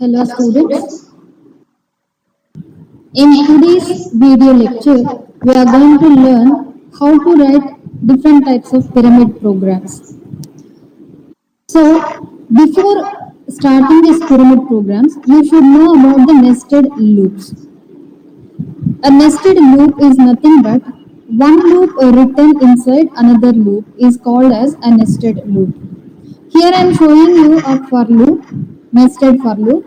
Hello students, in today's video lecture we are going to learn how to write different types of pyramid programs. So before starting these pyramid programs you should know about the nested loops. A nested loop is nothing but one loop written inside another loop is called as a nested loop. Here I am showing you a for loop, nested for loop.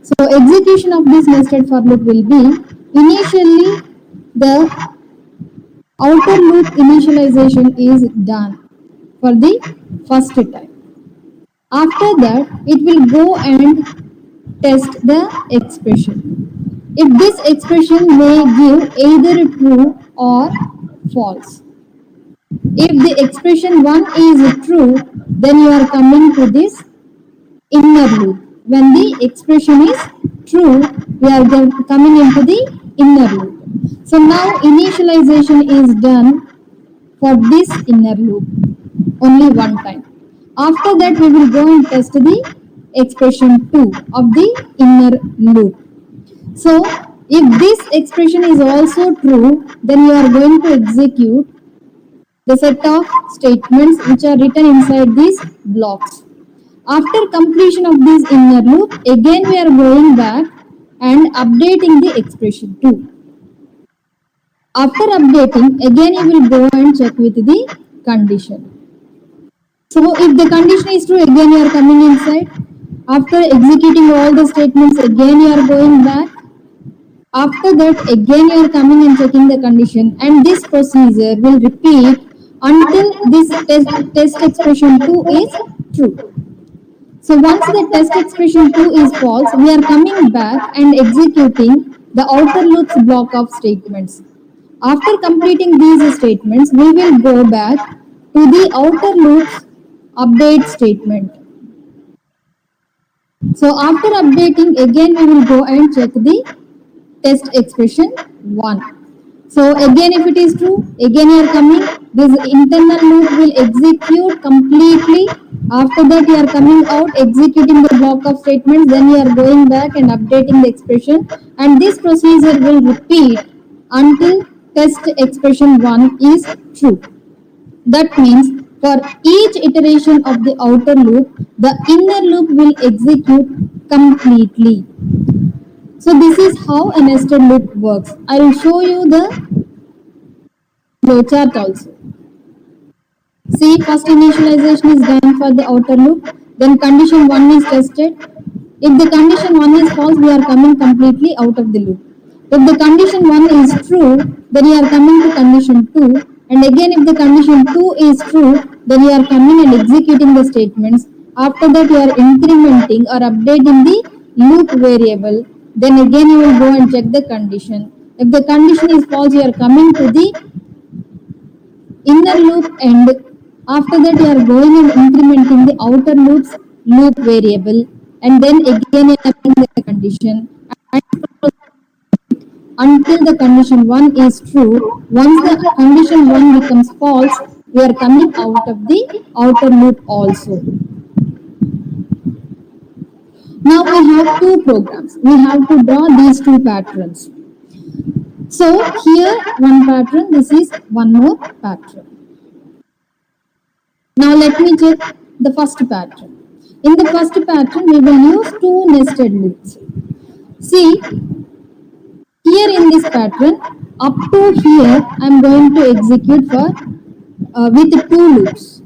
So execution of this nested for loop will be initially the outer loop initialization is done for the first time. After that it will go and test the expression. If this expression may give either true or false. If the expression 1 is true, then you are coming to this inner loop. When the expression is true, we are coming into the inner loop. So now initialization is done for this inner loop only one time. After that we will go and test the expression 2 of the inner loop. So if this expression is also true, then you are going to execute the set of statements which are written inside these blocks. After completion of this inner loop, again we are going back and updating the expression 2. After updating, again you will go and check with the condition. So if the condition is true, again you are coming inside. After executing all the statements, again you are going back. After that, again you are coming and checking the condition, and this procedure will repeat until this test expression 2 is true. So once the test expression 2 is false, we are coming back and executing the outer loops block of statements. After completing these statements, we will go back to the outer loops update statement. So after updating, again we will go and check the test expression 1. So again if it is true, again you are coming, this internal loop will execute completely. After that you are coming out, executing the block of statements, then you are going back and updating the expression, and this procedure will repeat until test expression 1 is true. That means for each iteration of the outer loop, the inner loop will execute completely. So this is how a nested loop works. I will show you the flowchart also. See, first initialization is done for the outer loop, then condition 1 is tested. If the condition 1 is false, we are coming completely out of the loop. If the condition 1 is true, then you are coming to condition 2, and again if the condition 2 is true, then you are coming and executing the statements. After that you are incrementing or updating the loop variable, then again you will go and check the condition. If the condition is false, you are coming to the inner loop, and after that you are going and incrementing the outer loops loop variable, and then again you are checking the condition until the condition 1 is true. Once the condition 1 becomes false, we are coming out of the outer loop also. Now we have two programs. We have to draw these two patterns. So here one pattern, this is one more pattern. Now let me check the first pattern. In the first pattern, we will use two nested loops. See, here in this pattern, up to here, I am going to execute for with two loops.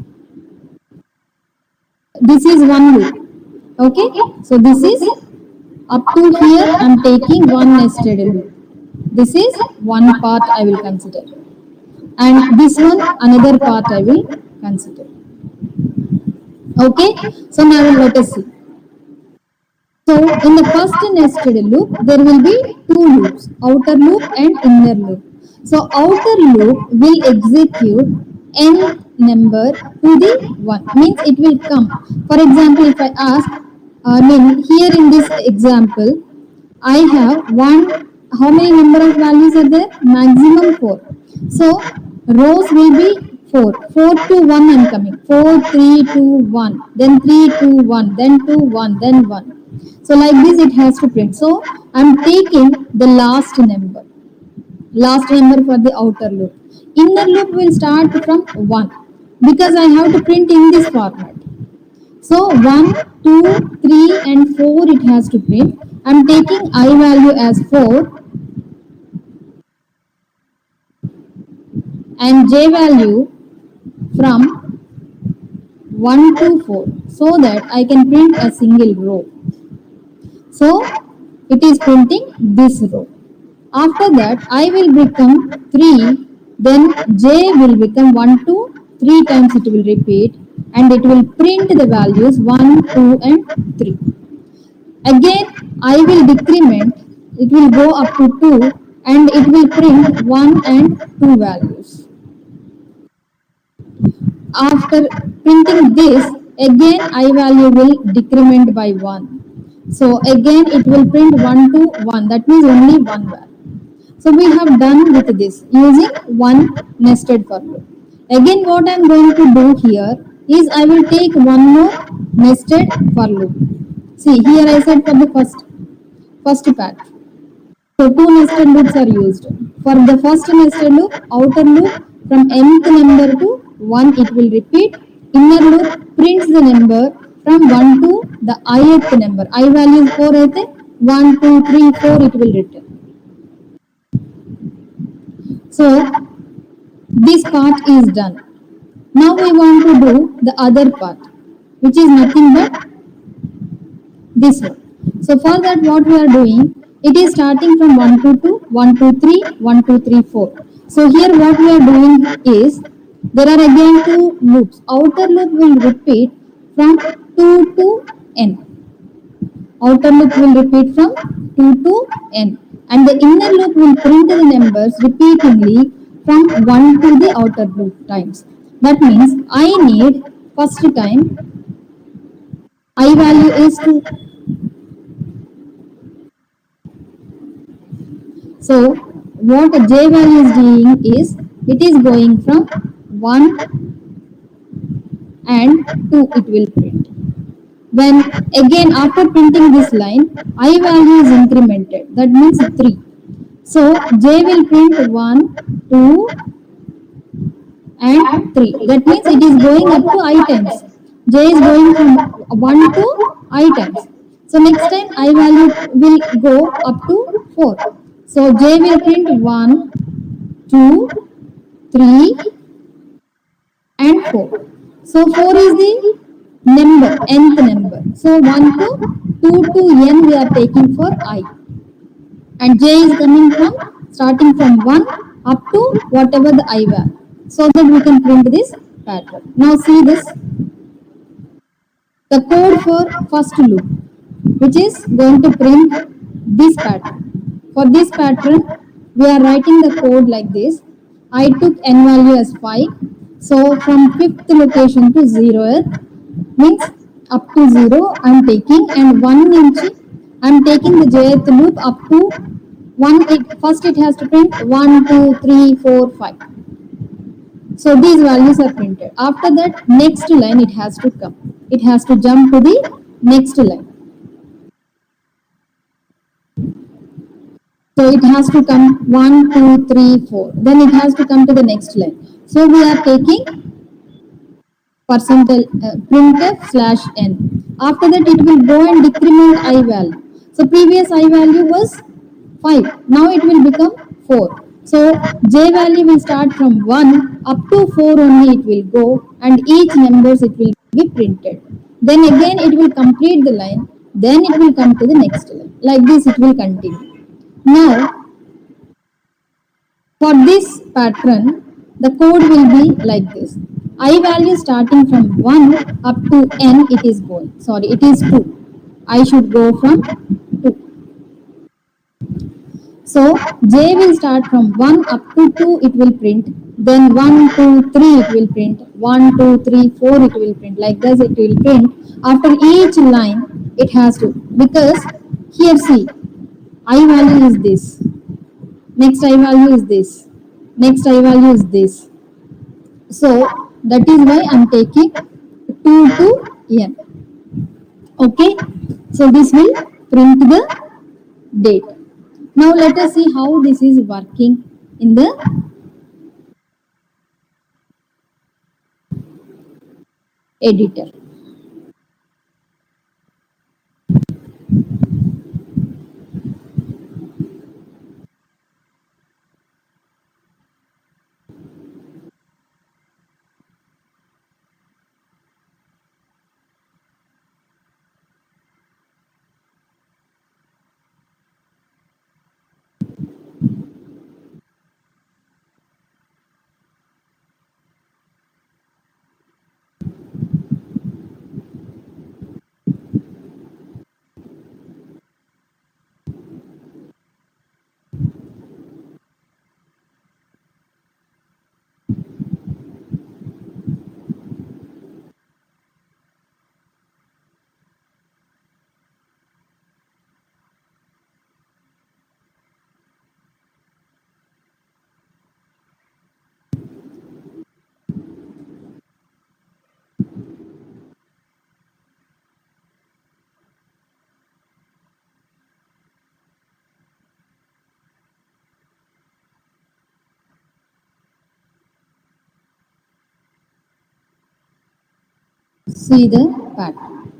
This is one loop. Okay, so this is up to here. I am taking one nested loop. This is one part I will consider, and this one another part I will consider. Okay, so now let us see. So in the first nested loop, there will be two loops, outer loop and inner loop. So outer loop will execute n number to the 1, means it will come. For example, if I ask, here in this example, I have how many number of values are there? Maximum 4. So rows will be 4. 4 to 1 I am coming. 4, 3, 2, 1. Then 3, 2, 1. Then 2, 1. Then 1. So like this it has to print. So I'm taking the last number for the outer loop. Inner loop will start from 1 because I have to print in this format. So 1, 2, 3 and 4 it has to print. I'm taking I value as 4 and J value from 1 to 4 so that I can print a single row. So it is printing this row. After that I will become 3, then J will become 1, 2, 3 times it will repeat and it will print the values 1, 2 and 3. Again I will decrement, it will go up to 2 and it will print 1 and 2 values. After printing this, again I value will decrement by 1. So again it will print 1 to 1, that means only one value. So we have done with this using one nested for loop. Again what I am going to do here is I will take one more nested for loop. See here I said for the first part. So two nested loops are used. For the first nested loop, outer loop from nth number to 1 it will repeat. Inner loop prints the number from 1 to the ith number. I value is 4 అయితే 1, 2, 3, 4 it will return. So this part is done. Now we want to do the other part which is nothing but this one. So for that what we are doing, it is starting from 1 to 2, 1 to 3, 1 to 3, 4. So here what we are doing is, there are again two loops. Outer loop will repeat from 2 to n. Outer loop will repeat from 2 to n. And the inner loop will print the numbers repeatedly from 1 to the outer loop times. That means I need first time I value is 2. So what J value is doing is, it is going from 1 and 2 it will print. When again after printing this line, I value is incremented, that means 3. So J will print 1, 2 and 3. That means it is going up to I times. J is going from 1 to I times. So next time I value will go up to 4. So J will print 1, 2, 3 and 4. So 4 is the number, nth number. So 1 to 2 to n we are taking for I. And J is coming from, starting from 1 up to whatever the I value. So that we can print this pattern. Now see this. The code for first loop, which is going to print this pattern. For this pattern, we are writing the code like this. I took n value as 5. So from 5th location to 0th means up to 0 I am taking, and 1 inch I am taking the jth loop up to 1. First it has to print 1, 2, 3, 4, 5. So these values are printed. After that, next line it has to come. It has to jump to the next line. So it has to come 1, 2, 3, 4. Then it has to come to the next line. So we are taking percentage printf slash n. After that it will go and decrement I value. So previous I value was 5. Now it will become 4. So J value will start from 1 up to 4 only it will go, and each numbers it will be printed. Then again it will complete the line. Then it will come to the next line. Like this it will continue. Now for this pattern, the code will be like this. I value starting from 1 up to n it is going. Sorry, it is 2. I should go from 2. So J will start from 1 up to 2 it will print. Then 1, 2, 3 it will print. 1, 2, 3, 4 it will print. Like this it will print. After each line it has to. Because here see, I value is this. Next I value is this. Next I value is this. So that is why I am taking 2 to n. Okay. So this will print the date. Now let us see how this is working in the editor. See the pattern.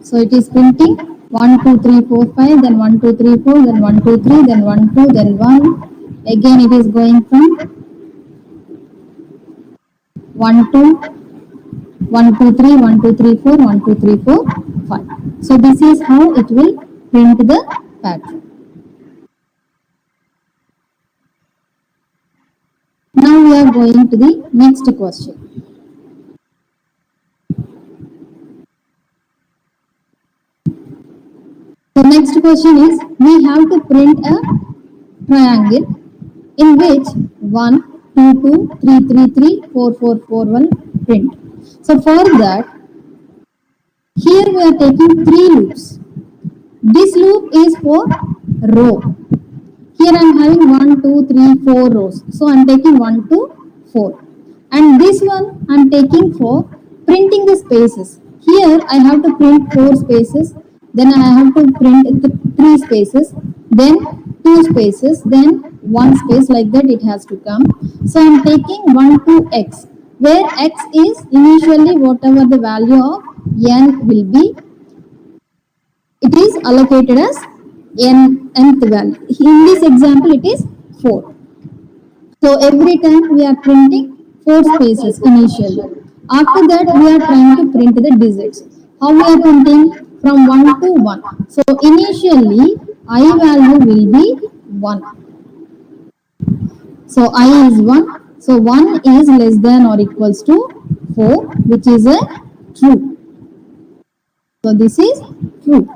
So it is printing 1, 2, 3, 4, 5, then 1, 2, 3, 4, then 1, 2, 3, then 1, 2, then 1. Again it is going from 1, 2, 1, 2, 3, 1, 2, 3, 4, 1, 2, 3, 4, 5. So this is how it will print the pattern. Now we are going to the next question. The next question is, we have to print a triangle in which 1, 2, 2, 3, 3, 3, 4, 4, 4, 1 print. So for that, here we are taking 3 loops. This loop is for row. Here I am having 1, 2, 3, 4 rows. So I am taking 1 to 4. And this one I am taking for printing the spaces. Here I have to print 4 spaces. Then I have to print 3 spaces. Then 2 spaces. Then 1 space, like that it has to come. So I am taking 1 to x, where x is initially whatever the value of n will be. It is allocated as nth value. In this example, it is 4. So every time we are printing 4 spaces initially. After that, we are trying to print the digits. How we are printing? From 1 to 1. So initially, I value will be 1. So I is 1. So 1 is less than or equals to 4, which is a true. So this is true.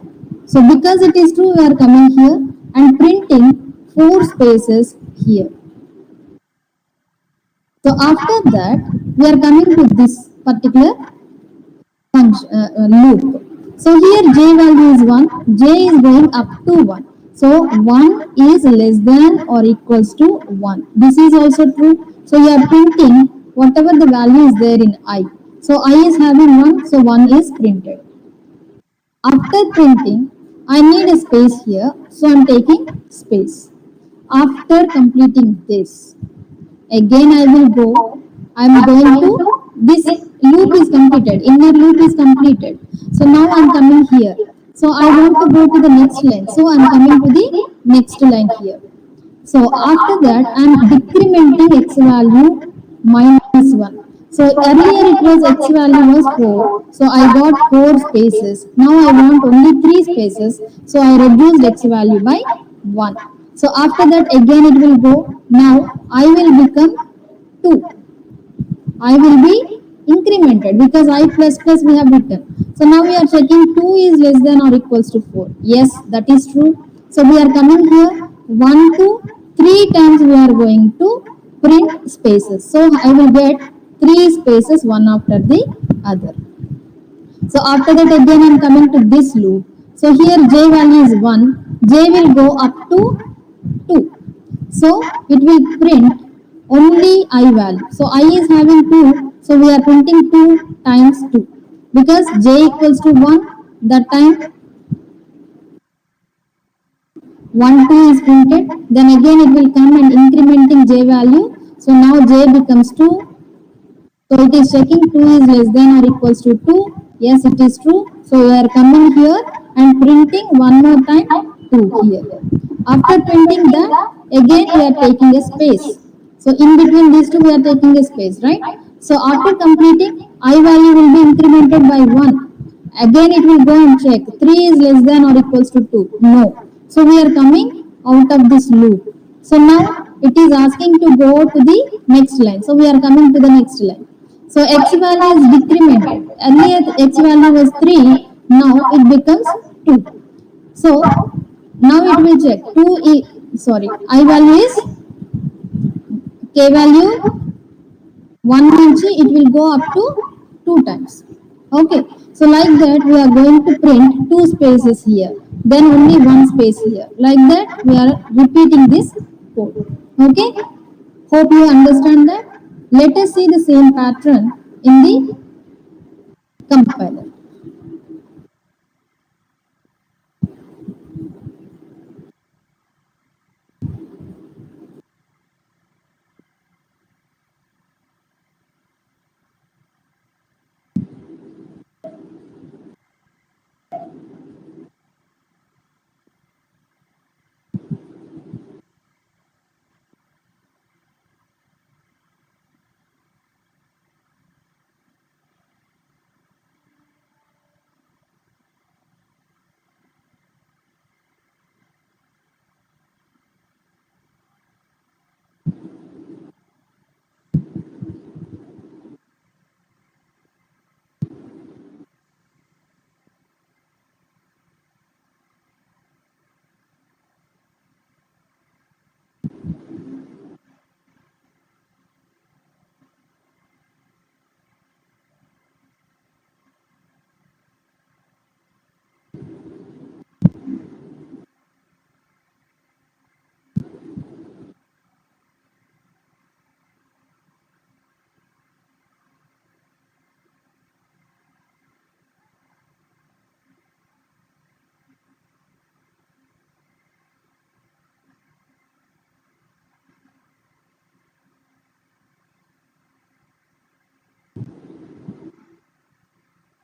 So because it is true, we are coming here and printing 4 spaces here. So after that, we are coming to this particular function, loop. So here j value is 1, j is going up to 1. So 1 is less than or equals to 1. This is also true. So you are printing whatever the value is there in I. So I is having 1, so 1 is printed. After printing, I need a space here, so I am taking space. After completing this, again I will go, I am going to, this loop is completed, inner loop is completed. So now I am coming here. So I want to go to the next line. So I am coming to the next line here. So after that, I am decrementing x value minus 1. So earlier it was x value was 4. So I got 4 spaces. Now I want only 3 spaces. So I reduced x value by 1. So after that again it will go. Now I will become 2. I will be incremented because I plus plus we have written. So now we are checking 2 is less than or equals to 4. Yes, that is true. So we are coming here 1 to 3 times we are going to print spaces. So I will get 3 spaces one after the other. So after that again I am coming to this loop. So here j value is 1. J will go up to 2. So it will print only I value. So I is having 2. So we are printing 2 times 2. because j equals to 1, that time 1 2 is printed, then again it will come and incrementing j value. So now j becomes 2. So it is checking 2 is less than or equals to 2. Yes, it is true. So we are coming here and printing one more time 2 here. After printing that, again we are taking a space. So in between these two we are taking a space, right? So after completing, I value will be incremented by 1. Again it will go and check 3 is less than or equals to 2. No. So we are coming out of this loop. So now it is asking to go to the next line. So we are coming to the next line. So x value is decremented. Earlier x value was 3, now it becomes 2. So now it will check 2 sorry, I value is k value 1 nunchi it will go up to 2 times. Okay, so like that we are going to print 2 spaces here, then only 1 space here. Like that we are repeating this code. Okay, hope you understand that. Let us see the same pattern in the compiler.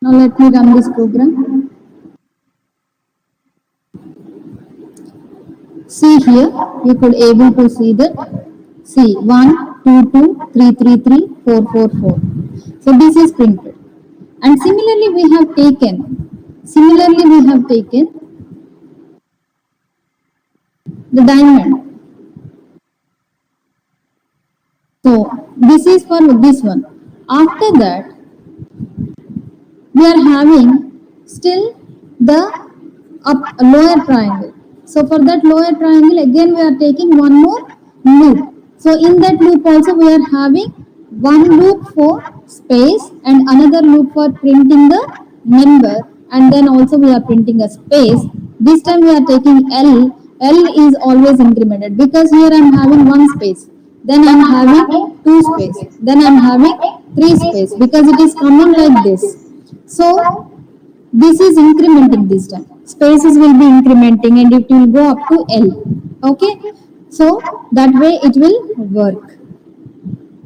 Now let me run this program. See here, you could able to see that. See 1, 2, 2, 3, 3, 3, 4, 4, 4. So this is printed. And similarly we have taken the diamond. So this is for this one. After that, we are having still the lower triangle. So for that lower triangle again we are taking one more loop. So in that loop also we are having one loop for space and another loop for printing the number, and then also we are printing a space. This time we are taking L. L is always incremented because here I am having one space, then I am having two space, then I am having three space, because it is coming like this. So this is incrementing this time. Spaces will be incrementing and it will go up to L. Okay. So that way it will work.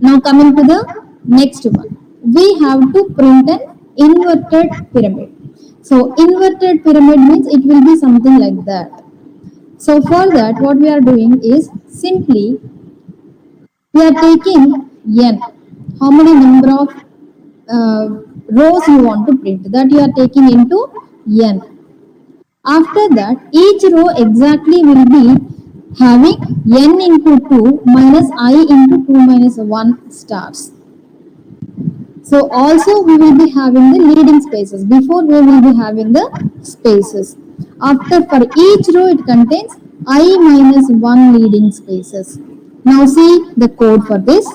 Now coming to the next one. We have to print an inverted pyramid. So inverted pyramid means it will be something like that. So for that what we are doing is simply we are taking n. How many number of rows you want to print, that you are taking into n. After that each row exactly will be having n into 2 minus I into 2 minus 1 stars. So also we will be having the leading spaces. Before we will be having the spaces. After for each row it contains I minus 1 leading spaces. Now see the code for this.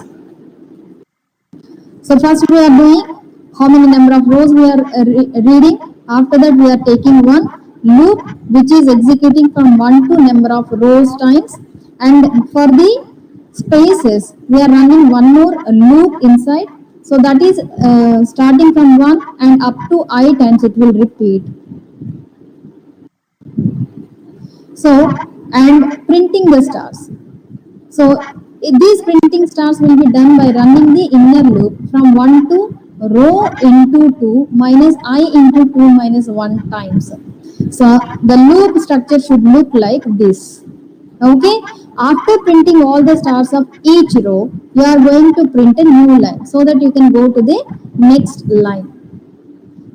So first we are doing how many number of rows we are reading. After that we are taking one loop which is executing from 1 to number of rows times, and for the spaces we are running one more loop inside. So that is starting from 1 and up to I times it will repeat. So, and printing the stars. So these printing stars will be done by running the inner loop from 1 to rho into 2 minus I into 2 minus 1 times. So the loop structure should look like this. Okay, after printing all the stars of each row, you are going to print a new line so that you can go to the next line.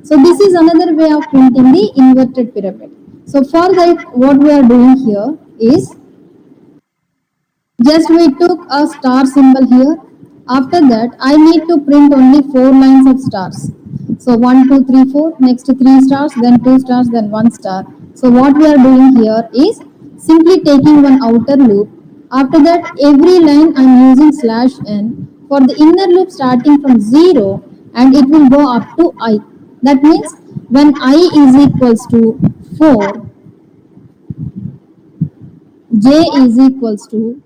So this is another way of printing the inverted pyramid. So for that, what we are doing here is just we took a star symbol here. After that, I need to print only 4 lines of stars. So 1, 2, 3, 4. Next 3 stars, then 2 stars, then 1 star. So what we are doing here is simply taking one outer loop. After that, every line I am using slash n for the inner loop starting from 0 and it will go up to I. That means when I is equals to 4, j is equals to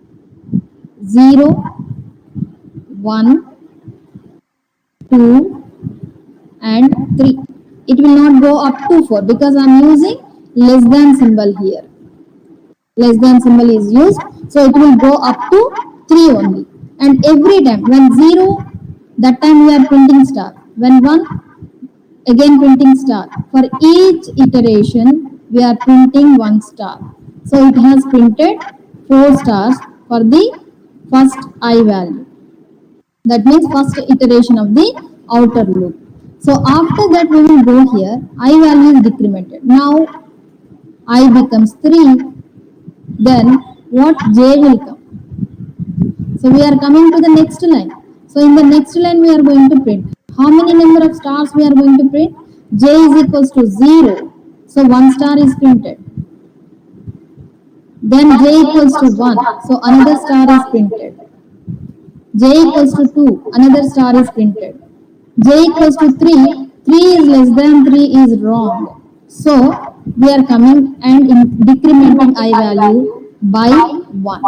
0, 1, 2 and 3. It will not go up to 4 because I am using less than symbol here. Less than symbol is used, so it will go up to 3 only. And every time when 0, that time we are printing star. When 1, again printing star. For each iteration we are printing 1 star. So it has printed 4 stars for the first I value. That means first iteration of the outer loop. So after that we will go here, I value is decremented. Now I becomes 3, then what j will come. So we are coming to the next line. So in the next line we are going to print. How many number of stars we are going to print? J is equals to 0. So 1 star is printed. Then j equals to 1. So another star is printed. J equals to 2. Another star is printed. J equals to 3. 3 is less than 3 is wrong. So we are coming and decrementing I value by 1.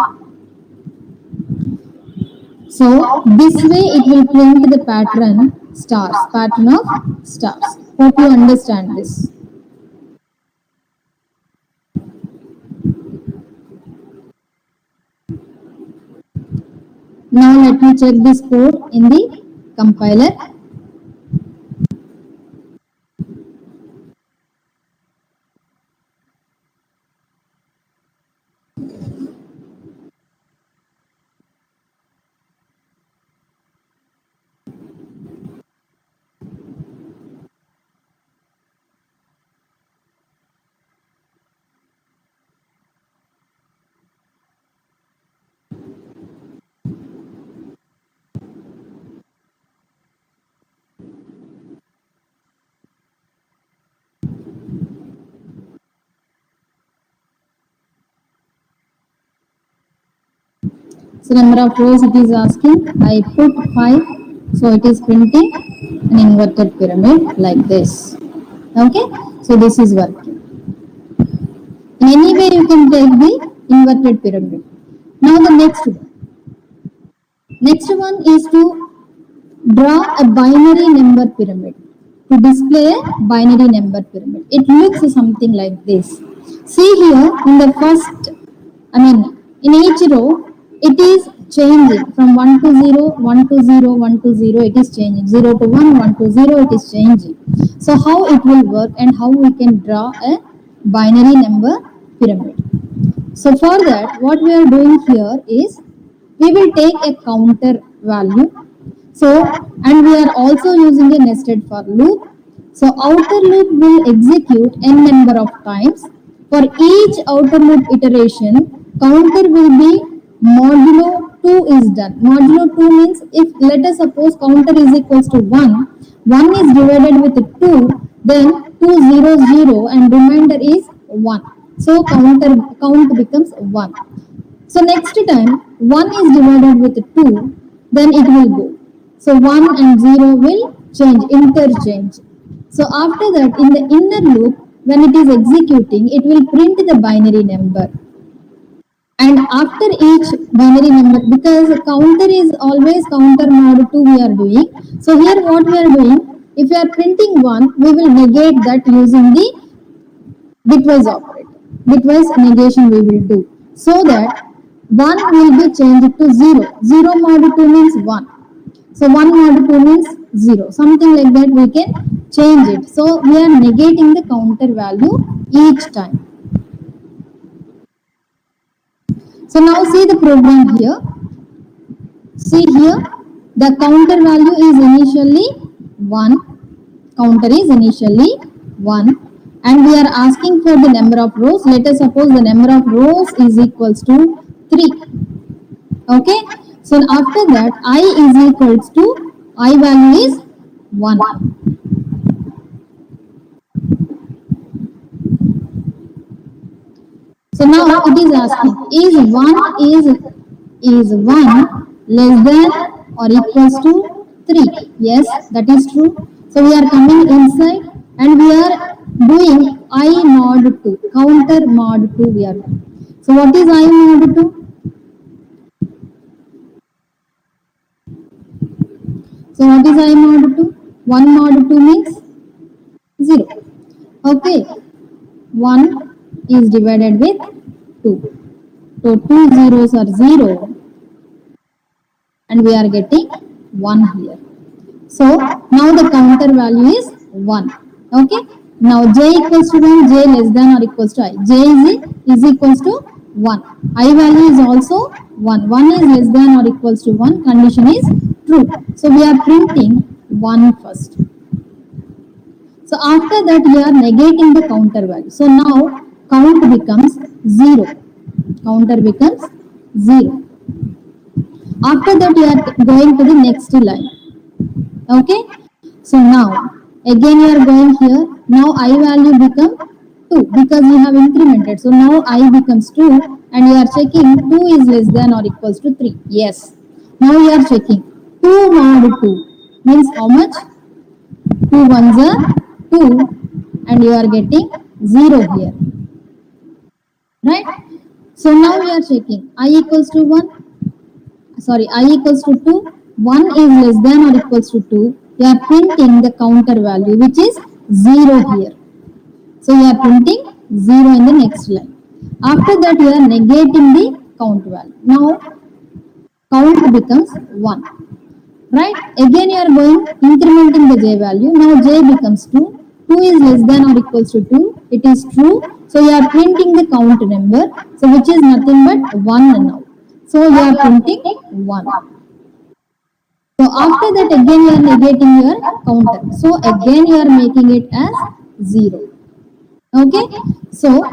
So this way it will print the pattern of stars. Hope you understand this. Now let me check this code in the compiler. So number of rows it is asking. I put 5. So it is printing an inverted pyramid like this. Okay. So this is working. In any way you can take the inverted pyramid. Now the next one. Next one is to draw a binary number pyramid. To display a binary number pyramid. It looks something like this. See here in the first, in each row, it is changing from 1 to 0, 1 to 0, 1 to 0, it is changing. 0 to 1, 1 to 0, it is changing. So how it will work and how we can draw a binary number pyramid. So for that, what we are doing here is we will take a counter value. So, and we are also using a nested for loop. So outer loop will execute n number of times. For each outer loop iteration, counter will be modulo 2 is done. Modulo 2 means if let us suppose counter is equals to 1, 1 is divided with 2, then 2 0 0 and remainder is 1. So count becomes 1. So next time 1 is divided with 2, then it will go. So 1 and 0 will interchange. So after that in the inner loop, when it is executing, it will print the binary number. And after each binary number, because counter is always counter mod 2 we are doing, so here what we are doing, if we are printing 1, we will negate that using the bitwise operator. Bitwise negation we will do, so that 1 will be changed to 0. 0 mod 2 means 1. So 1 mod 2 means 0. Something like that we can change it. So we are negating the counter value each time. So now see the program here. See here, the counter value is initially 1. Counter is initially 1. And we are asking for the number of rows. Let us suppose the number of rows is equals to 3. Okay. So after that, I is equals to, I value is 1. So now it is asking, is one less than or equals to 3? Yes, that is true. So we are coming inside and we are doing I mod 2, counter mod 2 we are doing. So what is I mod 2? So what is I mod 2? 1 mod 2 means 0. Okay, 1 is divided with 2. So two zeros are 0 and we are getting 1 here. So now the counter value is 1. Okay. Now j equals to 1, j less than or equals to I. J is equals to 1. I value is also 1. 1 is less than or equals to 1. Condition is true. So we are printing 1 first. So after that we are negating the counter value. So now count becomes 0. Counter becomes 0. After that you are going to the next line. Okay. So now again you are going here. Now I value become 2 because you have incremented. So now I becomes 2 and you are checking 2 is less than or equals to 3. Yes. Now you are checking 2 mod 2 means how much? 2 ones are 2 and you are getting 0 here. Right? So now we are checking I equals to 1. Sorry, I equals to 2, 1 is less than or equals to 2, you are printing the counter value which is 0 here. So you are printing 0 in the next line. After that you are negating the count value. Now count becomes 1. Right? Again you are going incrementing the j value. Now j becomes 2. 2 is less than or equals to 2. It is true. So you are printing the count number. So which is nothing but 1 now. So you are printing 1. So after that again you are negating your counter. So again you are making it as 0. Okay. So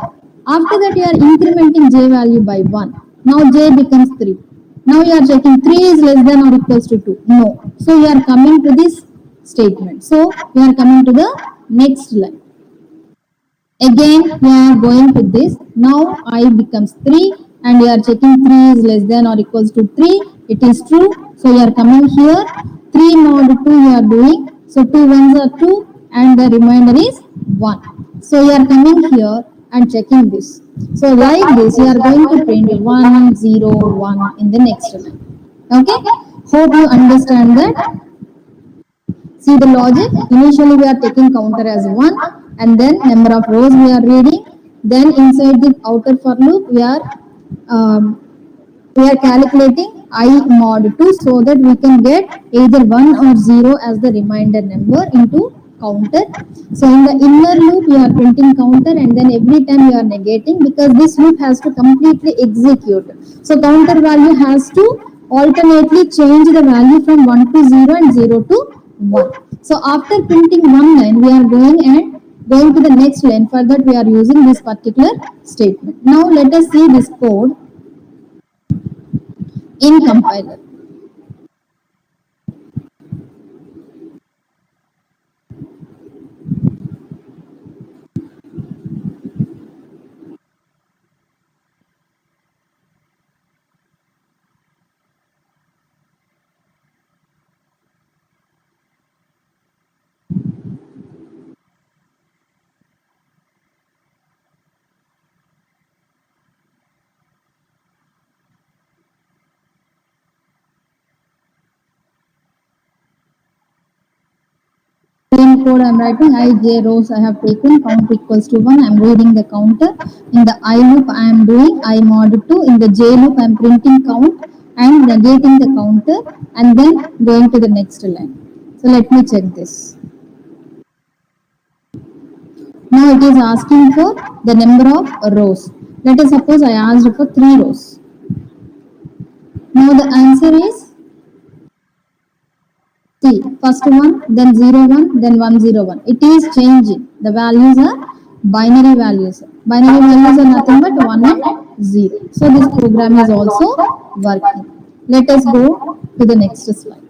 after that you are incrementing j value by 1. Now j becomes 3. Now you are checking 3 is less than or equals to 2. No. So you are coming to this statement. So you are coming to the next line. Again you are going to this. Now I becomes 3 and you are checking 3 is less than or equals to 3. It is true. So you are coming here. 3 mod 2 you are doing. So 2 ones are 2 and the remainder is 1. So you are coming here and checking this. So like this you are going to print 1 0 1 in the next line. Okay. Hope you understand that. See the logic. Initially we are taking counter as 1 and then number of rows we are reading. Then inside the outer for loop um, we are calculating I mod 2 so that we can get either 1 or 0 as the remainder number into counter. So in the inner loop you are printing counter and then every time you are negating because this loop has to completely execute. So counter value has to alternately change the value from 1 to 0 and 0 to 1. So after printing one line we are going to the next line. For that we are using this particular statement. Now let us see this code in compiler. code I'm writing I j rows I have taken, count equals to 1, I'm reading the counter. In the I loop I am doing I mod 2. In the j loop I am printing count and negating the counter and then going to the next line. So let me check this. Now it is asking for the number of rows. Let us suppose I asked for 3 rows. Now the answer is see, first one, then 01, then 101. It is changing. The values are binary values. Binary values are nothing but 1 and 0. So this program is also working. Let us go to the next slide.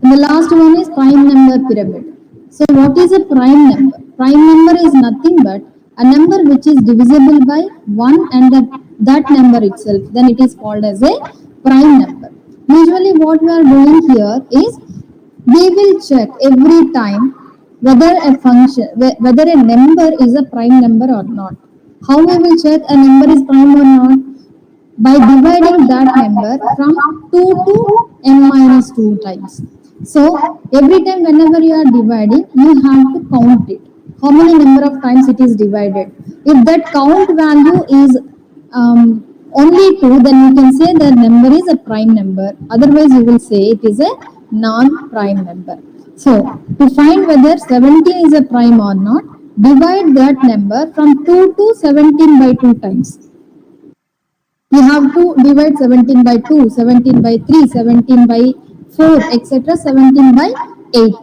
And the last one is prime number pyramid. So what is a prime number? Prime number is nothing but a number which is divisible by 1 and that number itself. Then it is called as a prime number. Usually what we are doing here is we will check every time whether a function, whether a number is a prime number or not. How we will check a number is prime or not? By dividing that number from 2 to n minus 2 times. So every time whenever you are dividing, you have to count it. How many number of times it is divided. If that count value is only 2, then you can say that number is a prime number. Otherwise, you will say it is a non-prime number. So to find whether 17 is a prime or not, divide that number from 2 to 17 by 2 times. You have to divide 17 by 2, 17 by 3, 17 by 4, etc. 17 by 8.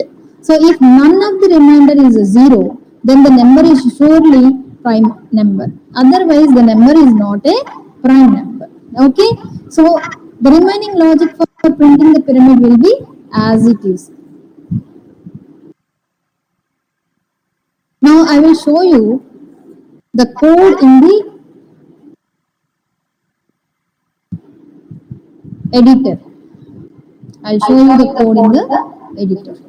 So if none of the remainder is 0, then the number is surely prime number. Otherwise, the number is not a prime number. Okay. So the remaining logic for printing the pyramid will be as it is. Now I will show you the code in the editor. I'll show you the code in the editor.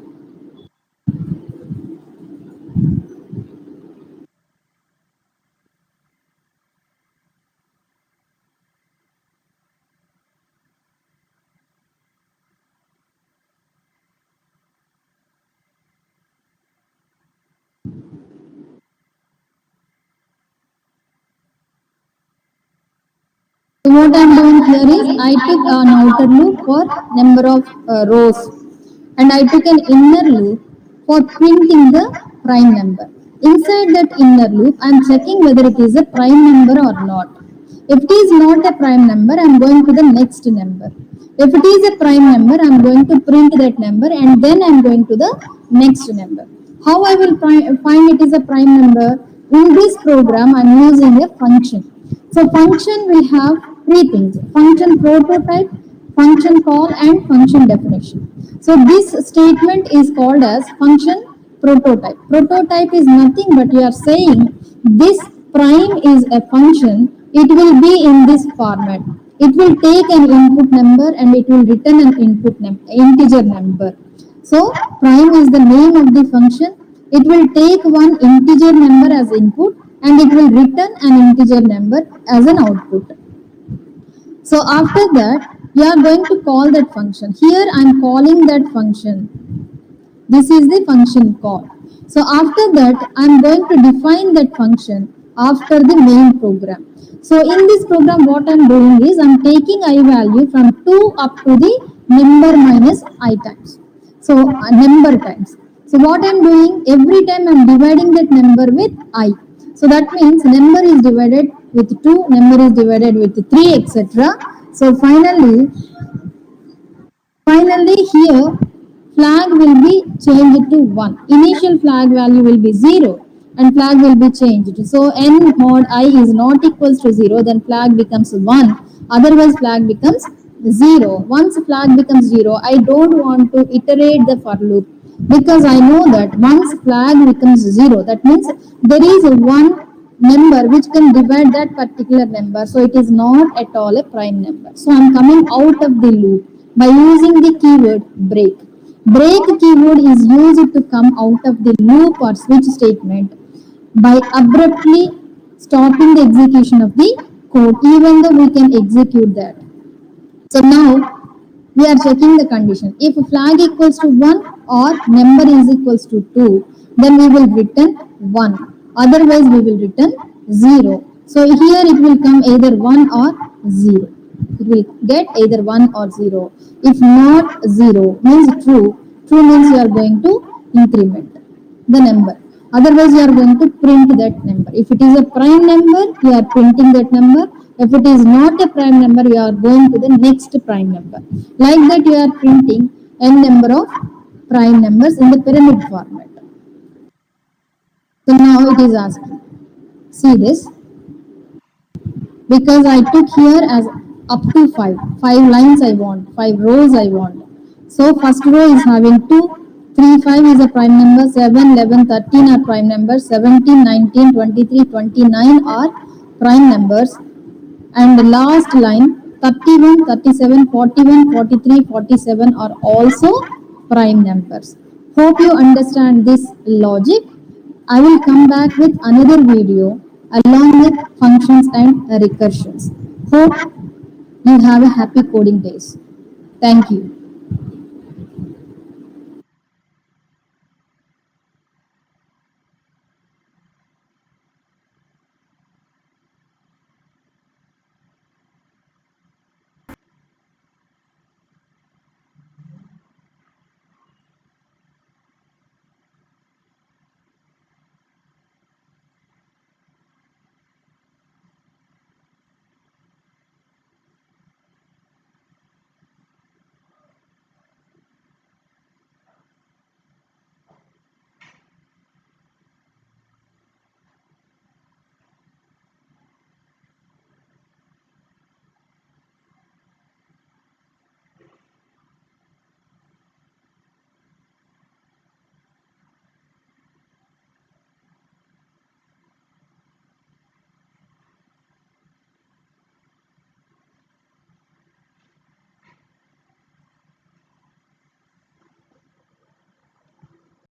So what I am doing here is I took an outer loop for number of rows and I took an inner loop for printing the prime number. Inside that inner loop I am checking whether it is a prime number or not. If it is not a prime number, I am going to the next number. If it is a prime number, I am going to print that number and then I am going to the next number. How I will find it is a prime number? In this program I am using a function. So function will have three things: function prototype, function call and function definition. So this statement is called as function prototype. Prototype is nothing but you are saying this prime is a function, it will be in this format. It will take an input number and it will return an integer number. So prime is the name of the function. It will take one integer number as input and it will return an integer number as an output. So after that, you are going to call that function. Here I am calling that function. This is the function call. So after that, I am going to define that function after the main program. So in this program, what I am doing is I am taking I value from 2 up to the number minus I times. So number times. So what I am doing, every time I am dividing that number with I. So that means number is divided with 2, number is divided with 3, etc. So finally here flag will be changed to 1. Initial flag value will be 0 and flag will be changed. So n mod I is not equals to 0, then flag becomes 1. Otherwise flag becomes 0. Once flag becomes 0, I don't want to iterate the for loop because I know that once flag becomes 0, that means there is one number which can divide that particular number. So it is not at all a prime number. So I am coming out of the loop by using the keyword break. Break keyword is used to come out of the loop or switch statement by abruptly stopping the execution of the code, even though we can execute that. So now we are checking the condition. If flag equals to 1 or number is equals to 2, then we will return 1. Otherwise, we will return 0. So here it will come either 1 or 0. It will get either 1 or 0. If not 0 means true. True means you are going to increment the number. Otherwise, you are going to print that number. If it is a prime number, you are printing that number. If it is not a prime number, you are going to the next prime number. Like that, you are printing n number of prime numbers in the pyramid format. So now it is asking. See this. Because I took here as up to 5 lines I want, 5 rows I want. So first row is having 2, 3, 5 is a prime number, 7, 11, 13 are prime numbers, 17, 19, 23, 29 are prime numbers, and the last line 31, 37, 41, 43, 47 are also prime numbers. Hope you understand this logic. I will come back with another video along with functions and recursions. Hope you have a happy coding days. Thank you.